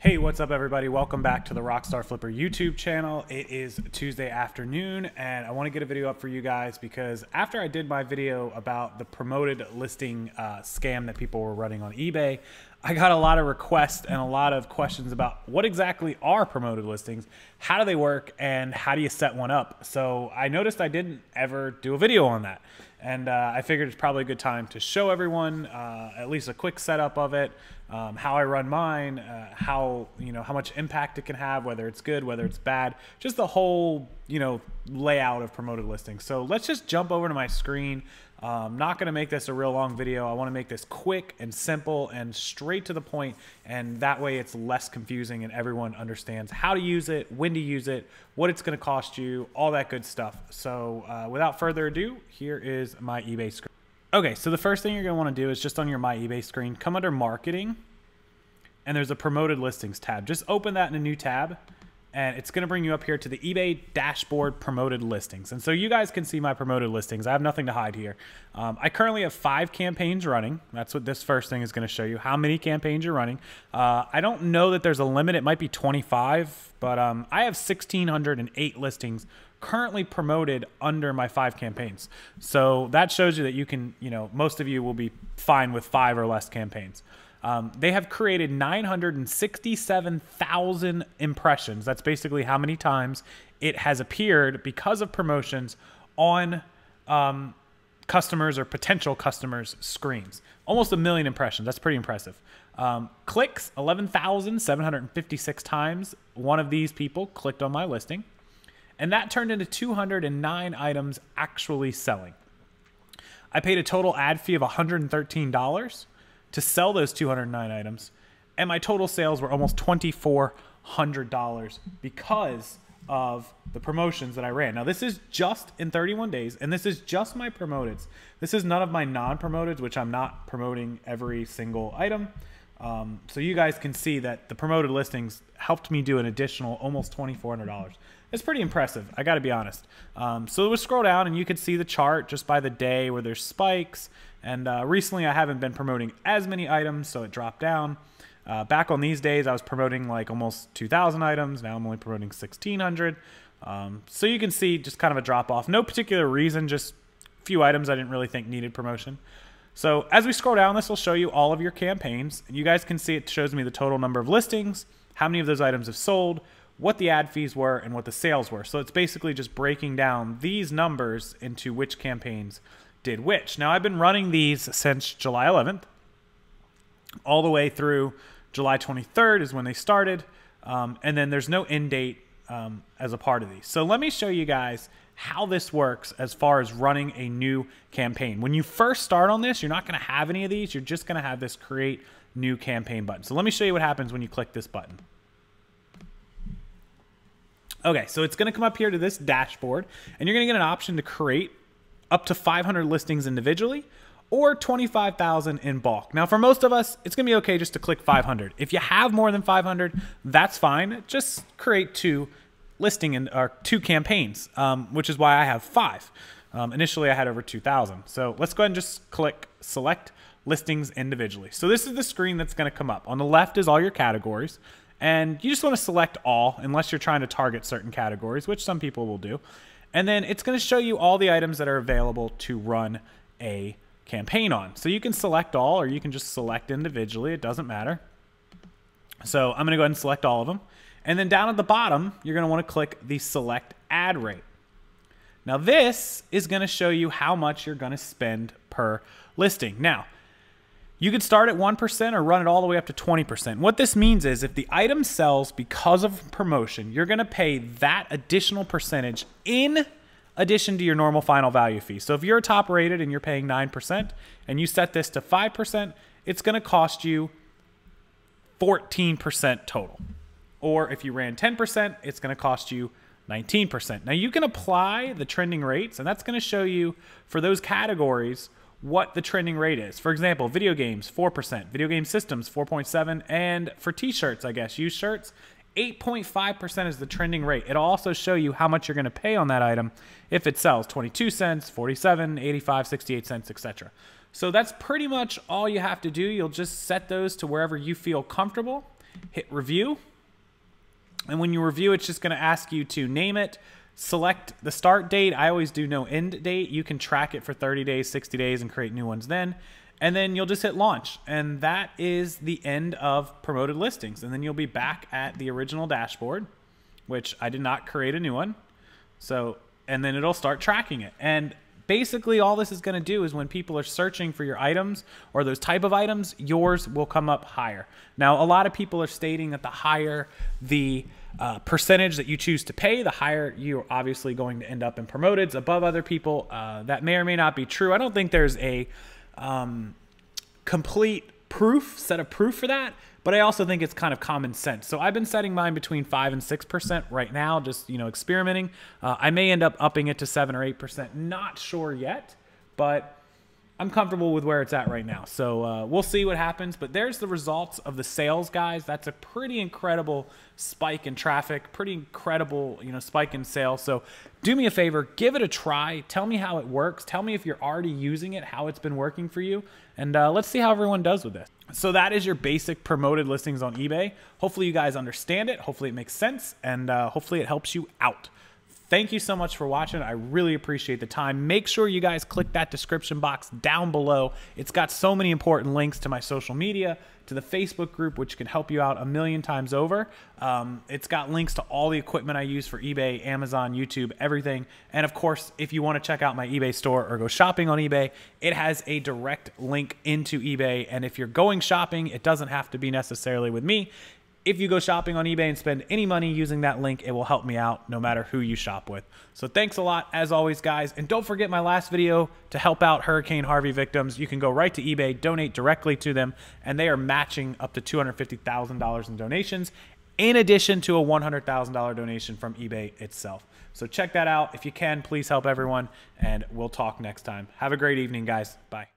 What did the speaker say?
Hey, what's up everybody? Welcome back to the Rockstarflipper YouTube channel. It is Tuesday afternoon and I want to get a video up for you guys because after I did my video about the promoted listing scam that people were running on eBay, I got a lot of requests and a lot of questions about what exactly are promoted listings, how do they work, and how do you set one up? So I noticed I didn't ever do a video on that. And I figured it's probably a good time to show everyone at least a quick setup of it, how I run mine, how much impact it can have, whether it's good, whether it's bad, just the whole layout of promoted listings. So let's just jump over to my screen. I'm not going to make this a real long video. I want to make this quick and simple and straight to the point, and that way it's less confusing and everyone understands how to use it, when to use it, what it's going to cost you, all that good stuff. So without further ado, here is my eBay screen. Okay, so the first thing you're going to want to do is just on your My eBay screen, come under Marketing, and there's a Promoted Listings tab. Just open that in a new tab, and it's going to bring you up here to the eBay dashboard promoted listings. And so you guys can see my promoted listings. I have nothing to hide here. I currently have 5 campaigns running. That's what this first thing is going to show you, how many campaigns you're running. I don't know that there's a limit. It might be 25, but I have 1,608 listings currently promoted under my 5 campaigns. So that shows you that you can, most of you will be fine with 5 or less campaigns. They have created 967,000 impressions. That's basically how many times it has appeared because of promotions on customers or potential customers' screens. Almost 1 million impressions. That's pretty impressive. Clicks, 11,756 times one of these people clicked on my listing. And that turned into 209 items actually selling. I paid a total ad fee of $113 to sell those 209 items, and my total sales were almost $2,400 because of the promotions that I ran. Now this is just in 31 days, and this is just my promoteds. This is none of my non-promoteds, which I'm not promoting every single item. So you guys can see that the promoted listings helped me do an additional almost $2,400. It's pretty impressive, I gotta be honest. So we'll scroll down and you can see the chart just by the day where there's spikes. And recently I haven't been promoting as many items, so it dropped down. Back on these days, I was promoting like almost 2,000 items. Now I'm only promoting 1,600. So you can see just kind of a drop off. No particular reason, just a few items I didn't really think needed promotion. So as we scroll down, this will show you all of your campaigns. You guys can see it shows me the total number of listings, how many of those items have sold, what the ad fees were, and what the sales were. So it's basically just breaking down these numbers into which campaigns did which. Now I've been running these since July 11th, all the way through July 23rd is when they started, and then there's no end date as a part of these. So let me show you guys how this works as far as running a new campaign. When you first start on this, you're not going to have any of these. You're just going to have this create new campaign button. So let me show you what happens when you click this button. Okay, so it's going to come up here to this dashboard, and you're going to get an option to create up to 500 listings individually or 25,000 in bulk. Now, for most of us, it's going to be okay just to click 500. If you have more than 500, that's fine. Just create 2 or 2 campaigns, which is why I have 5. Initially, I had over 2,000. So let's go ahead and just click select listings individually. So this is the screen that's going to come up. On the left is all your categories. And you just want to select all unless you're trying to target certain categories, which some people will do. And then it's going to show you all the items that are available to run a campaign on. So you can select all, or you can just select individually. It doesn't matter. So I'm going to go ahead and select all of them. And then down at the bottom, you're going to want to click the select ad rate. Now this is going to show you how much you're going to spend per listing. Now, you could start at 1% or run it all the way up to 20%. What this means is if the item sells because of promotion, you're going to pay that additional percentage in addition to your normal final value fee. So if you're top rated and you're paying 9% and you set this to 5%, it's going to cost you 14% total. Or if you ran 10%, it's going to cost you 19%. Now you can apply the trending rates, and that's going to show you for those categories what the trending rate is. For example, video games, 4%, video game systems, 4.7%, and for t-shirts, I guess, used shirts, 8.5% is the trending rate. It'll also show you how much you're going to pay on that item if it sells 22 cents, 47, 85, 68 cents, etc. So that's pretty much all you have to do. You'll just set those to wherever you feel comfortable, hit review. And when you review, it's just going to ask you to name it, select the start date. I always do no end date. You can track it for 30 days, 60 days, and create new ones then. And then you'll just hit launch. And that is the end of promoted listings. And then you'll be back at the original dashboard, which I did not create a new one. So, and then it'll start tracking it. And basically all this is going to do is when people are searching for your items or those type of items, yours will come up higher. Now, a lot of people are stating that the higher the percentage that you choose to pay, the higher you're obviously going to end up in promoteds above other people. That may or may not be true. I don't think there's a complete set of proof for that, but I also think it's kind of common sense. So I've been setting mine between 5 and 6% right now, just, you know, experimenting. I may end up upping it to 7 or 8%. Not sure yet, but I'm comfortable with where it's at right now. So we'll see what happens, but there's the results of the sales, guys. That's a pretty incredible spike in traffic, pretty incredible, you know, spike in sales. So do me a favor, give it a try. Tell me how it works. Tell me if you're already using it, how it's been working for you. And let's see how everyone does with this. So that is your basic promoted listings on eBay. Hopefully you guys understand it. Hopefully it makes sense, and hopefully it helps you out. Thank you so much for watching. I really appreciate the time. Make sure you guys click that description box down below. It's got so many important links to my social media, to the Facebook group, which can help you out a million times over. It's got links to all the equipment I use for eBay, Amazon, YouTube, everything. And of course, if you want to check out my eBay store or go shopping on eBay, it has a direct link into eBay. And if you're going shopping, it doesn't have to be necessarily with me. If you go shopping on eBay and spend any money using that link, it will help me out no matter who you shop with. So thanks a lot, as always, guys. And don't forget my last video to help out Hurricane Harvey victims. You can go right to eBay, donate directly to them, and they are matching up to $250,000 in donations, in addition to a $100,000 donation from eBay itself. So check that out. If you can, please help everyone, and we'll talk next time. Have a great evening, guys. Bye.